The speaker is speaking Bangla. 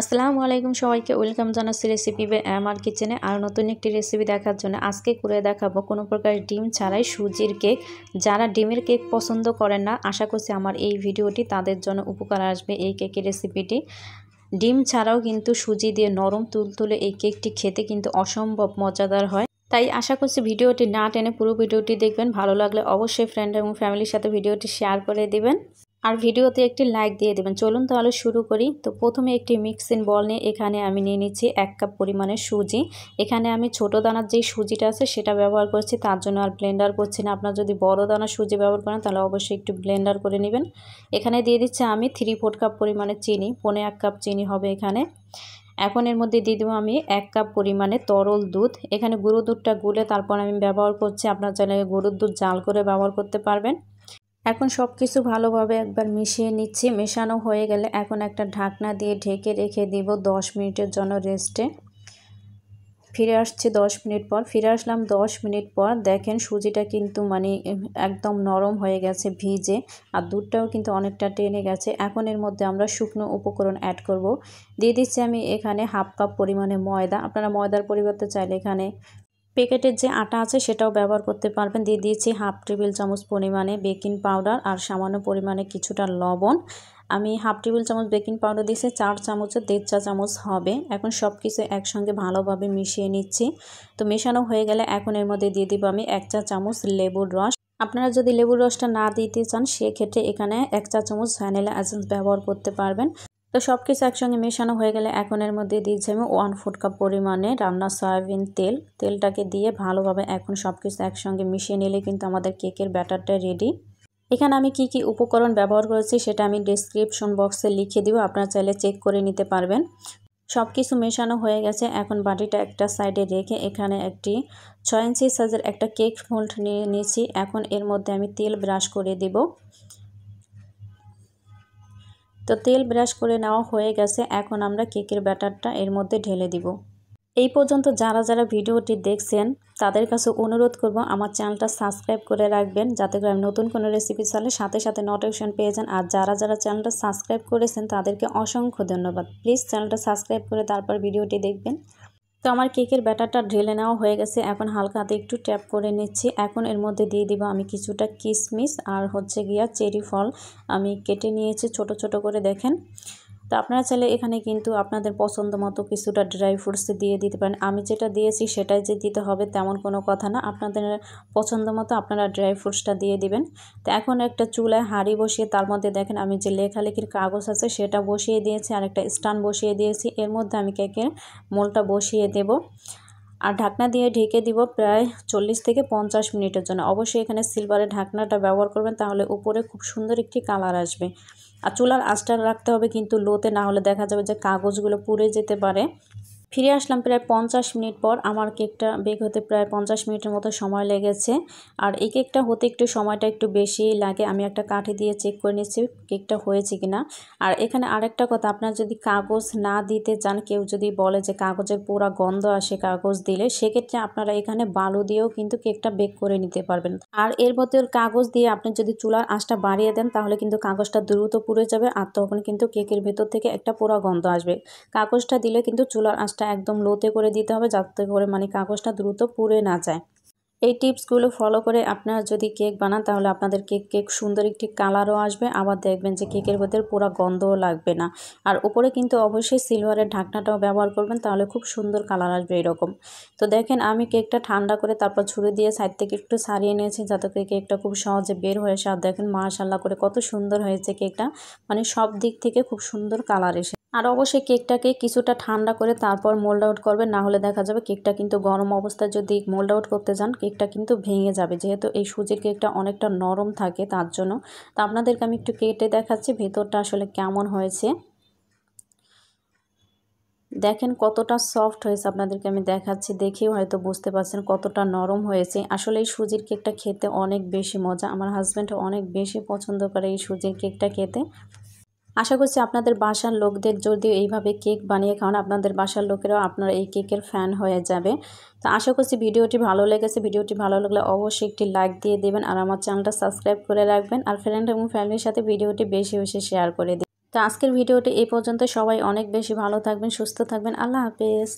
আসসালামু আলাইকুম সবাইকে ওয়েলকাম জানাচ্ছি রেসিপি আমার কিচেনে আর নতুন একটি রেসিপি দেখার জন্য আজকে করে দেখাবো কোনো প্রকার ডিম ছাড়াই সুজির কেক। যারা ডিমের কেক পছন্দ করেন না, আশা করছি আমার এই ভিডিওটি তাদের জন্য উপকার আসবে। এই কেকের রেসিপিটি ডিম ছাড়াও কিন্তু সুজি দিয়ে নরম তুলতুলে এই কেকটি খেতে কিন্তু অসম্ভব মজাদার হয়। তাই আশা করছি ভিডিওটি না টেনে পুরো ভিডিওটি দেখবেন। ভালো লাগলে অবশ্যই ফ্রেন্ড এবং ফ্যামিলির সাথে ভিডিওটি শেয়ার করে দিবেন আর ভিডিওতে একটি লাইক দিয়ে দেবেন। চলুন তাহলে শুরু করি। তো প্রথমে একটি মিক্সিং বল নিয়ে এখানে আমি নিয়ে নিচ্ছি 1 কাপ পরিমাণে সুজি। এখানে আমি ছোট দানার যে সুজিটা আছে সেটা ব্যবহার করছি, তার জন্য আর ব্লেন্ডার করছি না। আপনারা যদি বড় দানার সুজি ব্যবহার করেন তাহলে অবশ্যই একটু ব্লেন্ডার করে নেবেন। এখানে দিয়ে দিচ্ছি আমি 3/4 কাপ পরিমাণে চিনি, 1.5 কাপ চিনি হবে এখানে। এখন এর মধ্যে দিয়ে দেবো আমি 1 কাপ পরিমাণে তরল দুধ। এখানে গুঁড়ো দুধটা গুলে তারপর আমি ব্যবহার করছি। আপনারা চাইলে গরুর দুধ জাল করে ব্যবহার করতে পারবেন। এখন সব কিছু ভালোভাবে একবার মিশিয়ে নিচ্ছি। মেশানো হয়ে গেলে এখন একটা ঢাকনা দিয়ে ঢেকে রেখে দিব 10 মিনিটের জন্য রেস্টে। ফিরে আসছি 10 মিনিট পর। ফিরে আসলাম 10 মিনিট পর। দেখেন সুজিটা কিন্তু একদম নরম হয়ে গেছে ভিজে, আর দুধটাও কিন্তু অনেকটা টেনে গেছে। এখন এর মধ্যে আমরা শুকনো উপকরণ অ্যাড করব। দিয়ে দিচ্ছি আমি এখানে 1/2 কাপ পরিমাণে ময়দা। আপনারা ময়দার পরিবর্তে চাইলে এখানে প্যাকেটের যে আটা আছে সেটাও ব্যবহার করতে পারবেন। দিয়ে দিয়েছি 1/2 টেবিল চামচ পরিমাণে বেকিং পাউডার আর সামান্য পরিমাণে কিছুটা লবণ। আমি 1/2 টেবিল চামচ বেকিং পাউডার দিয়েছি, 4 চামচের 1.5 চা চামচ হবে। এখন সব কিছু একসঙ্গে ভালোভাবে মিশিয়ে নিচ্ছি। তো মেশানো হয়ে গেলে এখন এর মধ্যে দিয়ে দিব আমি 1 চা চামচ লেবুর রস। আপনারা যদি লেবুর রসটা না দিতে চান সেক্ষেত্রে এখানে 1 চা চামচ ভ্যানিলা এসেন্স ব্যবহার করতে পারবেন। তো সব কিছু একসঙ্গে মেশানো হয়ে গেলে এখন এর মধ্যে দিয়েছি আমি 1/4 কাপ পরিমাণে রান্না সয়াবিন তেল। তেলটাকে দিয়ে ভালোভাবে এখন সব কিছু একসঙ্গে মিশিয়ে নিলে কিন্তু আমাদের কেকের ব্যাটারটা রেডি। এখানে আমি কি উপকরণ ব্যবহার করেছি সেটা আমি ডেসক্রিপশন বক্সে লিখে দিব, আপনারা চাইলে চেক করে নিতে পারবেন। সব কিছু মেশানো হয়ে গেছে। এখন বাটিটা একটা সাইডে রেখে এখানে একটি 6 ইঞ্চি সাইজের একটা কেক মোল্ড নিয়ে নিয়েছি। এখন এর মধ্যে আমি তেল ব্রাশ করে দিব। তো তেল ব্রাশ করে নেওয়া হয়ে গেছে। এখন আমরা কেকের ব্যাটারটা এর মধ্যে ঢেলে দিব। এই পর্যন্ত যারা ভিডিওটি দেখছেন তাদের কাছে অনুরোধ করব আমার চ্যানেলটা সাবস্ক্রাইব করে রাখবেন, যাতে করে আমি নতুন কোনো রেসিপি চাইলে সাথে সাথে নোটিফিকেশন পেয়ে যান। আর যারা চ্যানেলটা সাবস্ক্রাইব করেছেন তাদেরকে অসংখ্য ধন্যবাদ। প্লিজ চ্যানেলটা সাবস্ক্রাইব করে তারপর ভিডিওটি দেখবেন। তো আমার কেকের ব্যাটারটা ঢেলে নেওয়া হয়ে গেছে। এখন হালকা হাতে একটু ট্যাপ করে নিচ্ছি। এখন এর মধ্যে দিয়ে দিব আমি কিছুটা কিশমিশ আর চেরি ফল আমি কেটে নিয়েছি ছোট ছোট করে, দেখেন। তো আপনারা চাইলে এখানে কিন্তু আপনাদের পছন্দ মতো কিছুটা ড্রাই ফ্রুটস দিয়ে দিতে পারেন। আমি যেটা দিয়েছি সেটাই যে দিতে হবে তেমন কোনো কথা না, আপনাদের পছন্দ মতো আপনারা ড্রাই ফ্রুটসটা দিয়ে দিবেন। তো এখন একটা চুলায় হাঁড়ি বসিয়ে তার মধ্যে দেখেন আমি যে লেখালেখির কাগজ আছে সেটা বসিয়ে দিয়েছি আর একটা স্ট্যান্ড বসিয়ে দিয়েছি। এর মধ্যে আমি কেকের মোলটা বসিয়ে দেব আর ঢাকনা দিয়ে ঢেকে দিব প্রায় 40 থেকে 50 মিনিটের জন্য। অবশ্যই এখানে সিলভারের ঢাকনাটা ব্যবহার করবেন, তাহলে উপরে খুব সুন্দর একটি কালার আসবে। আর চুলার আঁচটা রাখতে হবে কিন্তু লোতে, না হলে দেখা যাবে যে কাগজগুলো পুড়ে যেতে পারে। ফিরে আসলাম প্রায় 50 মিনিট পর। আমার কেকটা বেক হতে প্রায় 50 মিনিটের মতো সময় লেগেছে। আর এই কেকটা হতে সময়টা একটু বেশি লাগে। আমি একটা কাঠি দিয়ে চেক করে নিচ্ছি কেকটা হয়েছে কিনা। আর এখানে আরেকটা কথা, আপনারা যদি কাগজ না দিতে চান, কেউ যদি বলে যে কাগজের পুরা গন্ধ আসে কাগজ দিলে, সেক্ষেত্রে আপনারা এখানে বালু দিয়েও কিন্তু কেকটা বেক করে নিতে পারবেন। আর এর মধ্যে কাগজ দিয়ে আপনি যদি চুলার আঁচটা বাড়িয়ে দেন তাহলে কিন্তু কাগজটা দ্রুত পুড়ে যাবে, আর তখন কিন্তু কেকের ভেতর থেকে একটা পোড়া গন্ধ আসবে। কাগজটা দিলে কিন্তু চুলার আঁচটা একদম লোতে করে দিতে হবে, যাতে করে কাগজটা দ্রুত পুড়ে না যায়। এই টিপসগুলো ফলো করে আপনারা যদি কেক বানান তাহলে আপনাদের কেক সুন্দর একটি কালারও আসবে, আবার দেখবেন যে কেকের ভেতর পুরো গন্ধও লাগবে না। আর উপরে কিন্তু অবশ্যই সিলভারের ঢাকনাটাও ব্যবহার করবেন, তাহলে খুব সুন্দর কালার আসবে এরকম। তো দেখেন আমি কেকটা ঠান্ডা করে তারপর ছুরি দিয়ে সাইড থেকে একটু ছাড়িয়ে নিয়েছি, যাতে করে কেকটা খুব সহজে বের হয়ে আসে। আর দেখেন মাশাআল্লাহ করে কত সুন্দর হয়েছে কেকটা, সব দিক থেকে খুব সুন্দর কালার এসে। আর অবশ্যই কেকটাকে কিছুটা ঠান্ডা করে তারপর মোল্ড আউট করবেন, না হলে দেখা যাবে কেকটা কিন্তু গরম অবস্থায় যদি মোল্ড আউট করতে যান কেকটা কিন্তু ভেঙে যাবে, যেহেতু এই সুজির কেকটা অনেকটা নরম থাকে তার জন্য। তো আপনাদেরকে আমি একটু কেটে দেখাচ্ছি ভেতরটা আসলে কেমন হয়েছে। দেখেন কতটা সফট হয়েছে, আপনাদেরকে আমি দেখাচ্ছি, দেখেও হয়তো বুঝতে পারছেন কতটা নরম হয়েছে। আসলে এই সুজির কেকটা খেতে অনেক বেশি মজা, আমার হাজব্যান্ড অনেক বেশি পছন্দ করে এই সুজির কেকটা খেতে। আশা করছি আপনাদের বাসার লোকদের যদি এইভাবে কেক বানিয়ে খাওয়ান, আপনাদের বাসার লোকেরাও আপনারা এই কেকের ফ্যান হয়ে যাবে। তো আশা করছি ভিডিওটি ভালো লেগেছে। ভিডিওটি ভালো লাগলে অবশ্যই একটি লাইক দিয়ে দেবেন আর আমার চ্যানেলটা সাবস্ক্রাইব করে রাখবেন। আর ফ্রেন্ড এবং ফ্যামিলির সাথে ভিডিওটি বেশি বেশি শেয়ার করে দিন। তো আজকের ভিডিওটি এই পর্যন্ত। সবাই অনেক বেশি ভালো থাকবেন, সুস্থ থাকবেন। আল্লাহ হাফেজ।